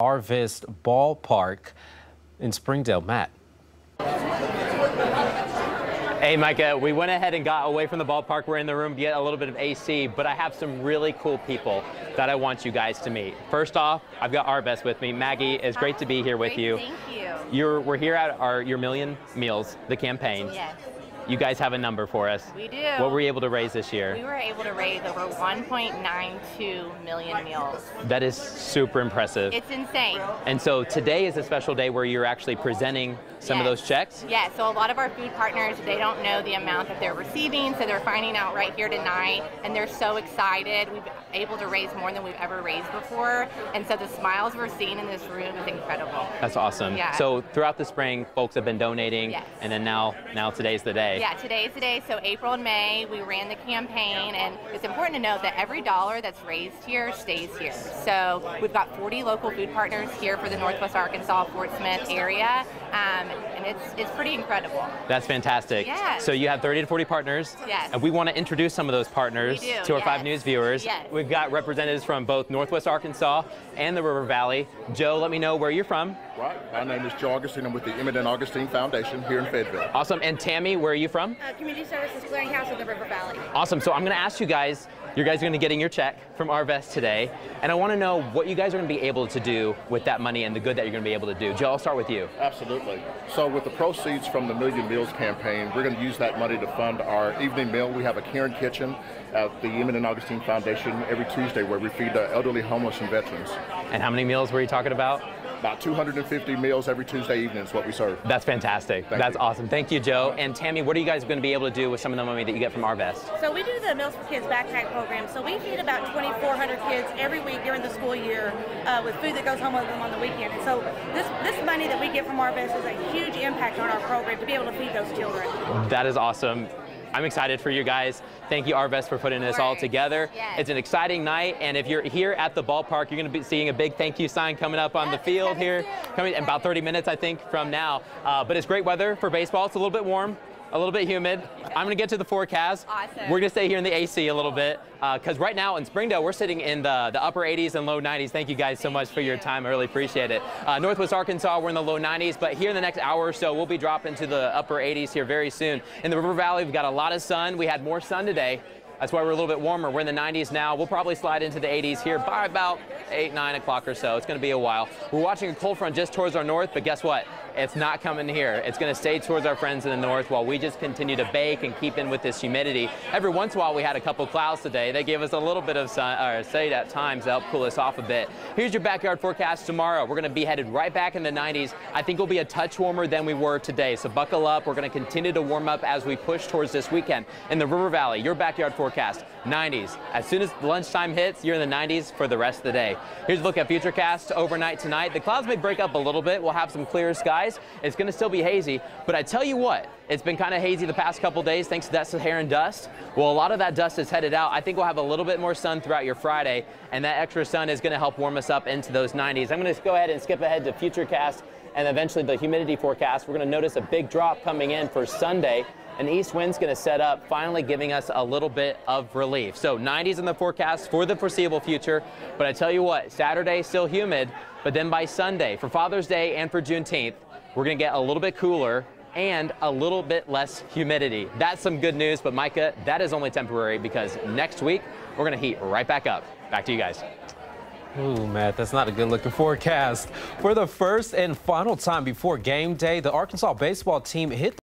Harvest Ballpark in Springdale. Matt. Hey, Micah, we went ahead and got away from the ballpark. We're in the room to get a little bit of AC, but I have some really cool people that I want you guys to meet. First off, I've got Arbest with me. Maggie, it's great to be here with you. Thank you. We're here at your Million Meals, the campaign. Yes. You guys have a number for us. We do. What were you able to raise this year? We were able to raise over 1.92 million meals. That is super impressive. It's insane. And so today is a special day where you're actually presenting some of those checks? Yeah, so a lot of our food partners, they don't know the amount that they're receiving, so they're finding out right here tonight, and they're so excited. We've been able to raise more than we've ever raised before, and so the smiles we're seeing in this room is incredible. That's awesome. Yeah. So throughout the spring, folks have been donating, yes. And then now today's the day. Yeah, today's the day. So April and May, we ran the campaign, and it's important to note that every dollar that's raised here stays here. So we've got 40 local food partners here for the Northwest Arkansas, Fort Smith area, and it's pretty incredible. That's fantastic. Yeah. So you have 30 to 40 partners. Yes. And we want to introduce some of those partners to our 5 News viewers. Yes. We've got representatives from both Northwest Arkansas and the River Valley. Joe, let me know where you're from. Right. My name is Joe Augustine. I'm with the Humid and Augustine Foundation here in Fayetteville. Awesome. And Tammy, where are you from? Community Services Clearinghouse of the River Valley. Awesome. So I'm going to ask you guys are going to be getting your check from Arbest today, and I want to know what you guys are going to be able to do with that money and the good that you're going to be able to do. Joe, I'll start with you. Absolutely. So with the proceeds from the Million Meals campaign, we're going to use that money to fund our evening meal. We have a Caring Kitchen at the Humid and Augustine Foundation every Tuesday where we feed the elderly, homeless, and veterans. And how many meals were you talking about? About 250 meals every Tuesday evening is what we serve. That's fantastic. That's awesome. Thank you, Joe. And Tammy, what are you guys going to be able to do with some of the money that you get from Arbest? So we do the Meals for Kids backpack program. So we feed about 2,400 kids every week during the school year with food that goes home with them on the weekend. And so this money that we get from Arbest is a huge impact on our program to be able to feed those children. That is awesome. I'm excited for you guys. Thank you, Arbest, for putting this all together. Yes. It's an exciting night, and if you're here at the ballpark, you're going to be seeing a big thank you sign coming up on the field here, coming in about 30 minutes, I think, from now. But it's great weather for baseball. It's a little bit warm, a little bit humid. I'm going to get to the forecast. Awesome. We're going to stay here in the AC a little bit, because right now in Springdale, we're sitting in the upper 80s and low 90s. Thank you guys so much for your time. I really appreciate it. Northwest Arkansas, we're in the low 90s, but here in the next hour or so, we'll be dropping to the upper 80s here very soon. In the River Valley, we've got a lot of sun. We had more sun today. That's why we're a little bit warmer. We're in the 90s now. We'll probably slide into the 80s here by about 8, 9 o'clock or so. It's going to be a while. We're watching a cold front just towards our north, but guess what? It's not coming here. It's going to stay towards our friends in the north while we just continue to bake and keep in with this humidity. Every once in a while, we had a couple clouds today. They gave us a little bit of sun, or shade at times to help cool us off a bit. Here's your backyard forecast tomorrow. We're going to be headed right back in the 90s. I think we'll be a touch warmer than we were today, so buckle up. We're going to continue to warm up as we push towards this weekend. In the River Valley, your backyard forecast, 90s. As soon as lunchtime hits, you're in the 90s for the rest of the day. Here's a look at Futurecast overnight tonight. The clouds may break up a little bit. We'll have some clear skies. It's going to still be hazy, but I tell you what, it's been kind of hazy the past couple days thanks to that Saharan dust. Well, a lot of that dust is headed out. I think we'll have a little bit more sun throughout your Friday, and that extra sun is going to help warm us up into those 90s. I'm going to go ahead and skip ahead to Futurecast and eventually the humidity forecast. We're going to notice a big drop coming in for Sunday. An east wind's going to set up, finally giving us a little bit of relief. So 90s in the forecast for the foreseeable future. But I tell you what, Saturday still humid, but then by Sunday, for Father's Day and for Juneteenth, we're going to get a little bit cooler and a little bit less humidity. That's some good news, but Micah, that is only temporary because next week, we're going to heat right back up. Back to you guys. Ooh, Matt, that's not a good-looking forecast. For the first and final time before game day, the Arkansas baseball team hit